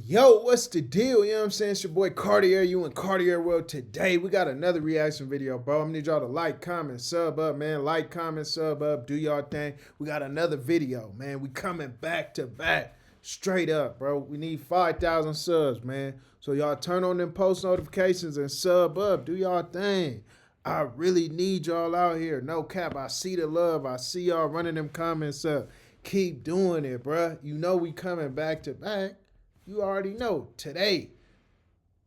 Yo, what's the deal? You know what I'm saying? It's your boy Cartier. You in Cartier World today. We got another reaction video, bro. I'm gonna need y'all to like, comment, sub up, man. Like, comment, sub up. Do y'all thing. We got another video, man. We coming back to back. Straight up, bro. We need 5,000 subs, man. So y'all turn on them post notifications and sub up. Do y'all thing. I really need y'all out here. No cap. I see the love. I see y'all running them comments up. Keep doing it, bro. You know we coming back to back. You already know. Today,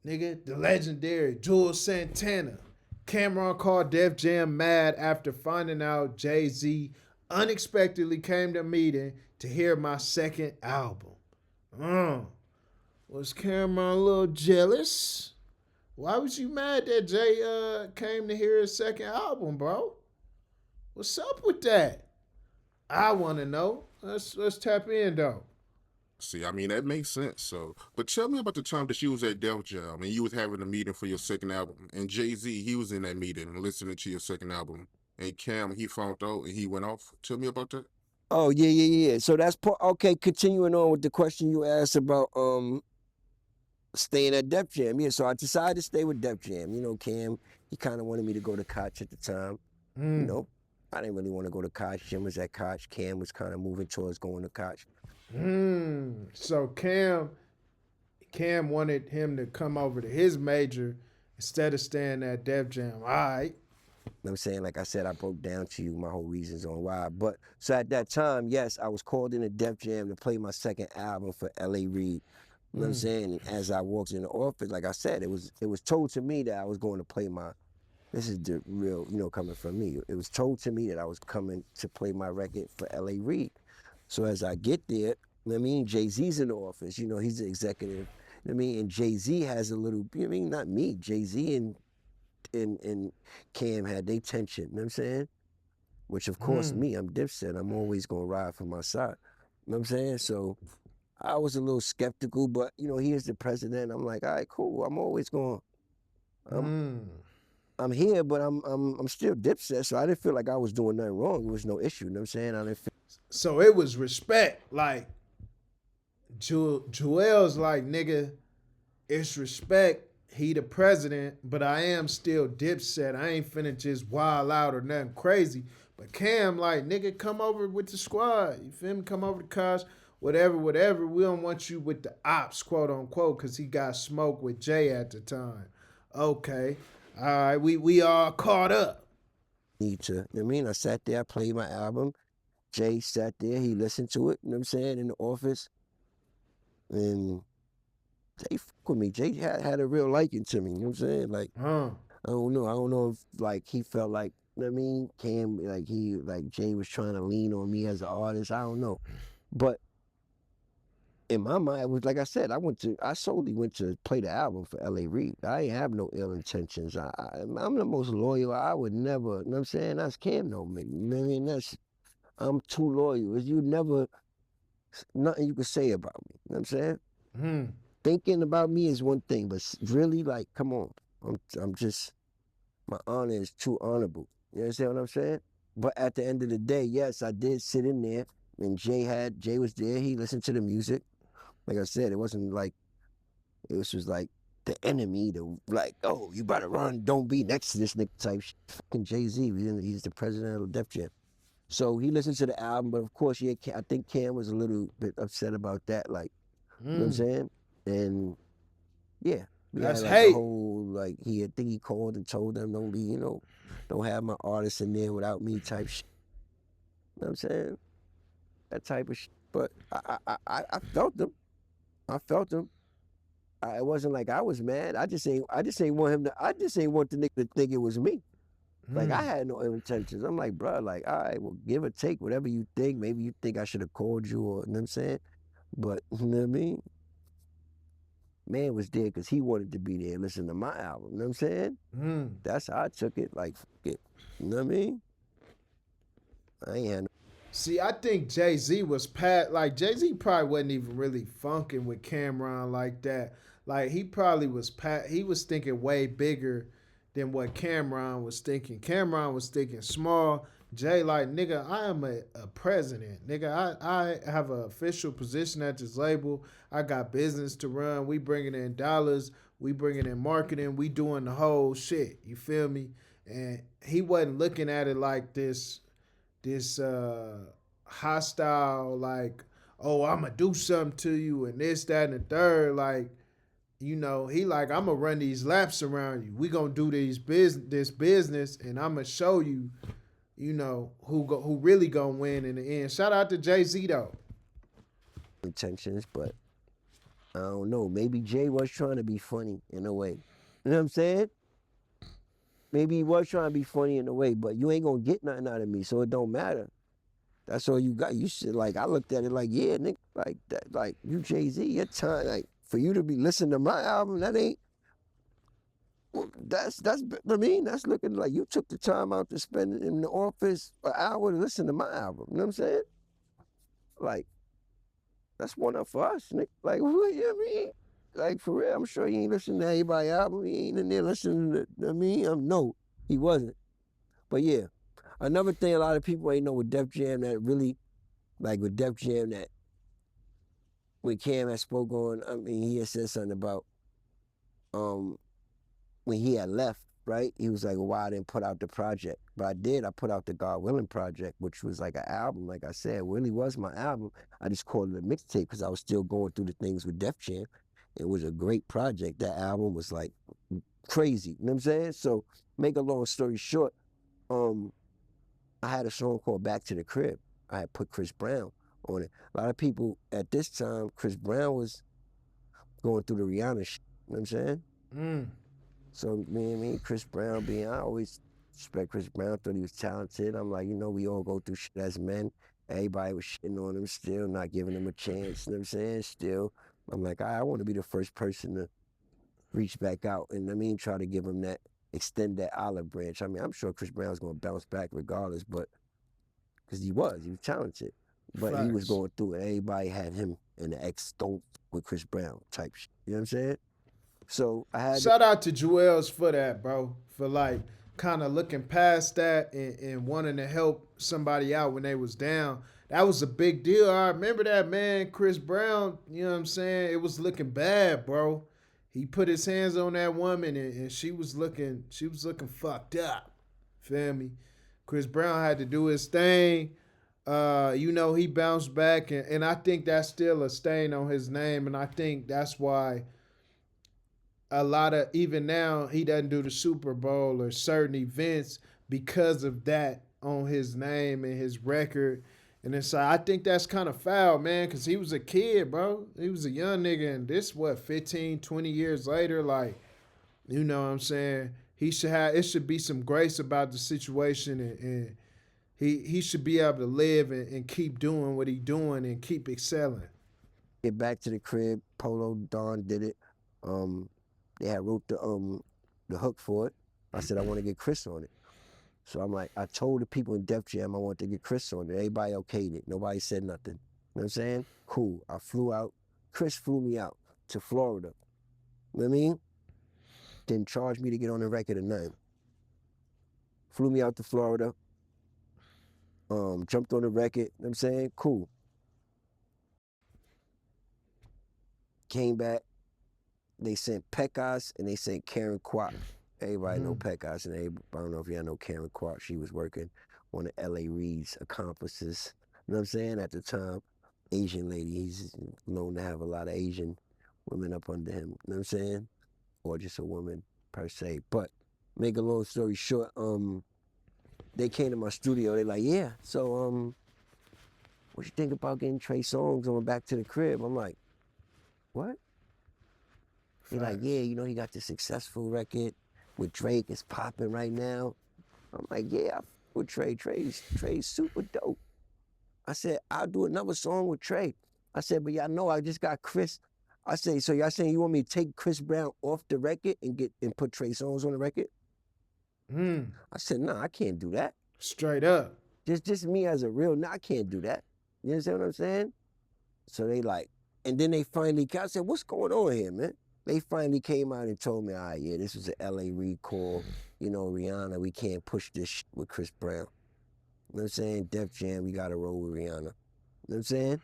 nigga, the legendary Jules Santana. Cameron called Def Jam mad after finding out Jay-Z unexpectedly came to meeting to hear my second album. Was Cameron a little jealous? Why was you mad that Jay came to hear his second album, bro? What's up with that? I want to know. Let's tap in though. See, I mean, that makes sense. So, but tell me about the time that you was at Def Jam and you was having a meeting for your second album, and Jay-Z, he was in that meeting listening to your second album, and Cam, he found out and he went off. Tell me about that. Oh yeah. So that's part. Okay, continuing on with the question you asked about staying at Def Jam. Yeah, so I decided to stay with Def Jam. You know, Cam, he kind of wanted me to go to Koch at the time. You know, I didn't really want to go to Koch. Jim was at Koch. Cam was kind of moving towards going to Koch. So Cam wanted him to come over to his major instead of staying at Def Jam. All right. You know what I'm saying? Like I said, I broke down to you my whole reasons on why. But so at that time, yes, I was called into Def Jam to play my second album for L.A. Reid. You know what I'm saying? And as I walked in the office, like I said, it was told to me that I was going to play my. This is the real, coming from me. It was told to me that I was coming to play my record for L.A. Reid. So as I get there, you know what I mean, Jay-Z's in the office. You know, he's the executive. You know what I mean, and Jay-Z has a little. You know what I mean, not me. Jay-Z and Cam had they tension. You know what I'm saying? Which of course me, I'm Dipset. I'm always gonna ride for my side. You know what I'm saying? So I was a little skeptical, but he is the president. I'm like, all right, cool. I'm always going. I'm here, but I'm still Dipset, so I didn't feel like I was doing nothing wrong. There was no issue. You know what I'm saying? I didn't feel. So it was respect. Like Joel's like, nigga, it's respect. He the president, but I am still Dipset. I ain't finna just wild out or nothing crazy. But Cam like, nigga, come over with the squad. You feel me? Come over to Kosh, whatever. We don't want you with the ops, quote unquote, because he got smoked with Jay at the time. Okay. All right, we all caught up. Need to. You know what I mean? I sat there, I played my album. Jay sat there, he listened to it, you know what I'm saying, in the office. And Jay fuck with me. Jay had a real liking to me, you know what I'm saying? Like, I don't know. I don't know if like he felt like, you know what I mean, Cam, like Jay was trying to lean on me as an artist. I don't know. But in my mind, it was like I said, I solely went to play the album for L.A. Reid. I ain't have no ill intentions. I'm the most loyal. I would never, you know what I'm saying? That's Cam though, man. You know what I mean? I'm too loyal. You never, nothing you could say about me. You know what I'm saying? Thinking about me is one thing, but really, like, come on. I'm just, my honor is too honorable. You understand what I'm saying? But at the end of the day, yes, I did sit in there, and Jay was there. He listened to the music. Like I said, it wasn't like, it was just like the enemy, like, oh, you better run, don't be next to this nigga type shit. Fucking Jay-Z, he's the president of Def Jam. So he listened to the album, but of course, yeah, I think Cam was a little bit upset about that, like, you know what I'm saying? And yeah, we That's had like a hate. whole, like, I think he called and told them, don't have my artists in there without me type shit. You know what I'm saying? That type of shit. But I felt them. I felt them. It wasn't like I was mad. I just ain't want him to. I just ain't want the nigga to think it was me. Like I had no ill intentions. I'm like, bro, like, all right, well, give or take, whatever you think. Maybe you think I should have called you, or you know what I'm saying. But you know what I mean. Man was there because he wanted to be there and listen to my album. You know what I'm saying. That's how I took it. Like, it. You know what I mean. I ain't had no. See, I think Jay-Z was like Jay-Z probably wasn't even really funking with Cameron like that. Like he probably was he was thinking way bigger than what Cameron was thinking. Cameron was thinking small. Jay, like, nigga, I am a president. Nigga, I have an official position at this label. I got business to run. We bringing in dollars. We bringing in marketing. We doing the whole shit. You feel me? And he wasn't looking at it like this hostile, like, oh, I'm going to do something to you and this, that, and the third. Like, you know, he like, I'm gonna run these laps around you. We gonna do this business, and I'm gonna show you, you know, who really gonna win in the end. Shout out to Jay-Z though. intentions, but I don't know. Maybe Jay was trying to be funny in a way. You know what I'm saying? Maybe he was trying to be funny in a way, but you ain't gonna get nothing out of me, so it don't matter. That's all you got. You should like. I looked at it like, yeah, nigga, like that, like you Jay-Z, your time, like for you to be listening to my album, that ain't. Well, that's I mean, that's looking like you took the time out to spend in the office an hour to listen to my album. You know what I'm saying? Like, that's one up for us, nigga. Like, what you know what I mean? Like, for real, I'm sure he ain't listening to everybody's album. He ain't in there listening to me. No, he wasn't. But yeah, another thing a lot of people ain't know with Def Jam that really, like with Def Jam that when Cam had spoke on, I mean, he had said something about when he had left, right? He was like, well, why I didn't put out the project? But I did. I put out the God Willing project, which was like an album. Like I said, it really was my album. I just called it a mixtape because I was still going through the things with Def Jam. It was a great project. That album was like crazy. You know what I'm saying? So make a long story short, I had a song called Back to the Crib. I had put Chris Brown on it. A lot of people at this time, Chris Brown was going through the Rihanna shit. You know what I'm saying? Mm. So me, Chris Brown being, I always respect Chris Brown, thought he was talented. I'm like, you know, we all go through shit as men. Everybody was shitting on him still, not giving him a chance, you know what I'm saying? Still, I'm like, I want to be the first person to reach back out and I mean, try to give him that, extend that olive branch. I mean, I'm sure Chris Brown's going to bounce back regardless, but because he was talented. But he was Facts. going through it. Everybody had him in the X don't with Chris Brown type shit. You know what I'm saying? So I had Shout out to Jewels for that, bro. For like kind of looking past that and wanting to help somebody out when they was down. That was a big deal. I remember that, man. Chris Brown, you know what I'm saying? It was looking bad, bro. He put his hands on that woman and she was looking fucked up. Feel me? Chris Brown had to do his thing. You know, he bounced back and I think that's still a stain on his name. And I think that's why a lot of, even now, he doesn't do the Super Bowl or certain events because of that on his name and his record. And it's like, I think that's kind of foul, man, because he was a kid, bro. He was a young nigga. And this, what, 15, 20 years later? Like, you know what I'm saying? He should have, it should be some grace about the situation. And he should be able to live and keep doing what he doing and keep excelling. get back to the crib. Polo Don did it. They had wrote the hook for it. I said I want to get Chris on it. So I'm like, I told the people in Def Jam I wanted to get Chris on it. Everybody okayed it. Nobody said nothing. You know what I'm saying? Cool. I flew out. Chris flew me out to Florida. You know what I mean? Didn't charge me to get on the record or nothing. Flew me out to Florida. Jumped on the record. You know what I'm saying? Cool. Came back. They sent Pecos and they sent Karen Kwok. Everybody know Pecos and I don't know if y'all know Karen Kwok. She was working on the L.A. Reid's accomplices. You know what I'm saying? At the time, Asian lady. He's known to have a lot of Asian women up under him. You know what I'm saying? Or just a woman per se. But make a long story short, they came to my studio. They like, yeah, so what you think about getting Trey Songz on Back to the Crib? I'm like, what? They're like, yeah, you know, he got this successful record with Drake. It's popping right now. I'm like, yeah, I f- with Trey. Trey's super dope. I said, I'll do another song with Trey. I said, but y'all know I just got Chris. I say, so y'all saying you want me to take Chris Brown off the record and put Trey Songz on the record? I said, nah, I can't do that. Straight up. Just me as a real, nah, I can't do that. You understand what I'm saying? So they like, and then they finally, I said, what's going on here, man? They finally came out and told me, all right, yeah, this was an L.A. Reid call. You know, Rihanna, we can't push this shit with Chris Brown. You know what I'm saying? Def Jam, we gotta roll with Rihanna. You know what I'm saying?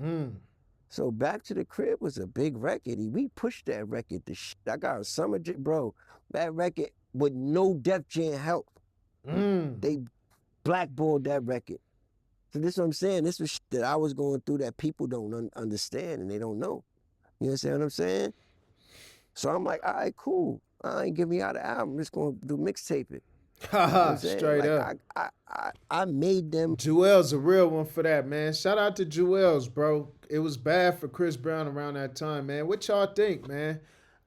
Mm. So Back to the Crib was a big record. We pushed that record. I got a bro. That record with no Def Jam help. Mm. They blackballed that record. So this is what I'm saying. This was that I was going through that people don't understand and they don't know. You understand what I'm saying? So I'm like, all right, cool. I ain't give me out an album. I'm just gonna do mixtape it. You know what Haha, I'm saying? straight Like up. I made them. Jewel's a real one for that, man. Shout out to Jewel's, bro. It was bad for Chris Brown around that time, man. What y'all think, man?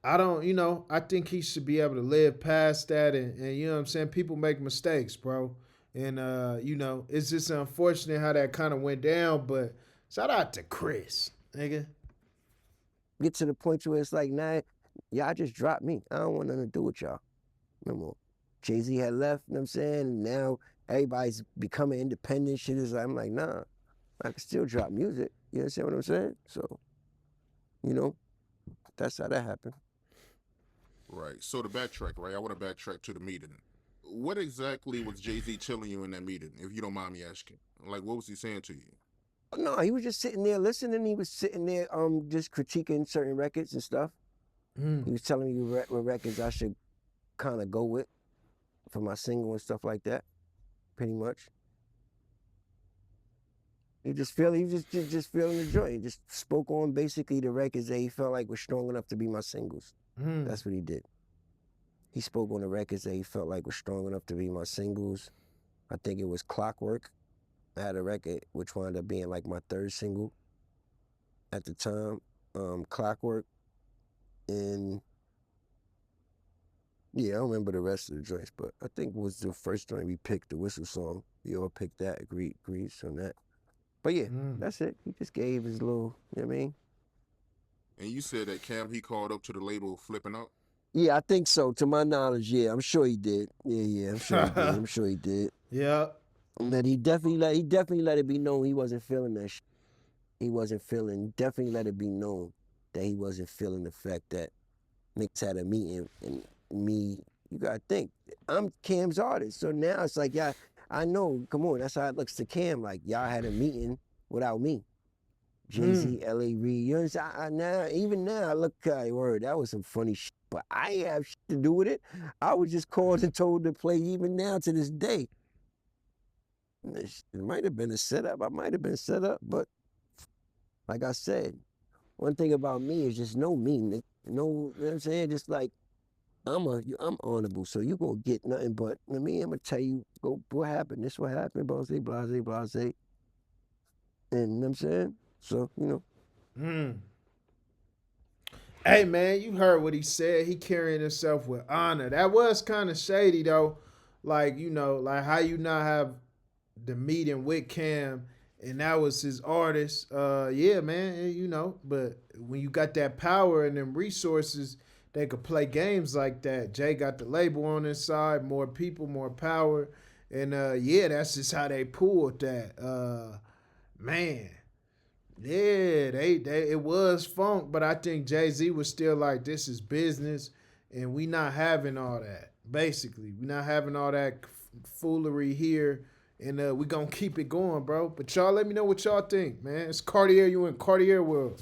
I don't, I think he should be able to live past that and you know what I'm saying? People make mistakes, bro. And it's just unfortunate how that kind of went down, but shout out to Chris, nigga. Get to the point where it's like, nah, y'all just dropped me. I don't want nothing to do with y'all no more. Jay-Z had left, you know what I'm saying? And now everybody's becoming independent. Shit is like, I'm like, nah, I can still drop music. You understand what I'm saying? So, that's how that happened. Right. So to backtrack, right? I want to backtrack to the meeting. What exactly was Jay-Z telling you in that meeting, if you don't mind me asking? Like, what was he saying to you? No, he was just sitting there listening. He was sitting there just critiquing certain records and stuff. Mm. He was telling me what records I should kind of go with for my single and stuff like that, pretty much. He was just feeling the joint. He just spoke on basically the records that he felt like were strong enough to be my singles. Mm. That's what he did. He spoke on the records that he felt like were strong enough to be my singles. I think it was Clockwork. I had a record which wound up being like my third single at the time. Clockwork. And yeah, I don't remember the rest of the joints, but I think it was the first joint we picked, the Whistle Song. We all picked that, agreed on that. But yeah, that's it. He just gave his little, you know what I mean? And you said that Cam, he called up to the label flipping out? Yeah, I think so. To my knowledge, yeah, I'm sure he did. Yeah, I'm sure he did. I'm sure he did. Yeah. That he definitely let it be known he wasn't feeling that shit. Definitely let it be known that he wasn't feeling the fact that niggas had a meeting and me, you gotta think, I'm Cam's artist. So now it's like, yeah, I know, come on, that's how it looks to Cam. Like, y'all had a meeting without me. Jay-Z, L.A. Reid, you understand? Even now, I look, word, that was some funny shit. But I ain't have shit to do with it. I was just called and told to play even now to this day. It might have been a setup. I might have been set up, but like I said, one thing about me is just know me. You know what I'm saying? Just like, I'm honorable, so you gonna get nothing but me. I'm gonna tell you, what happened. This what happened, blase, blase. And you know what I'm saying? So, Hey man, you heard what he said. He carrying himself with honor. That was kind of shady though. Like, like how you not have the meeting with Cam and that was his artist. Yeah, man, but when you got that power and them resources, they could play games like that. Jay got the label on his side, more people, more power. And yeah, that's just how they pulled that. Man. Yeah, they it was funk, but I think Jay-Z was still like, this is business, and we not having all that. Basically, we not having all that foolery here, and we gonna keep it going, bro. But y'all let me know what y'all think, man. It's Cartier, you in Cartier world.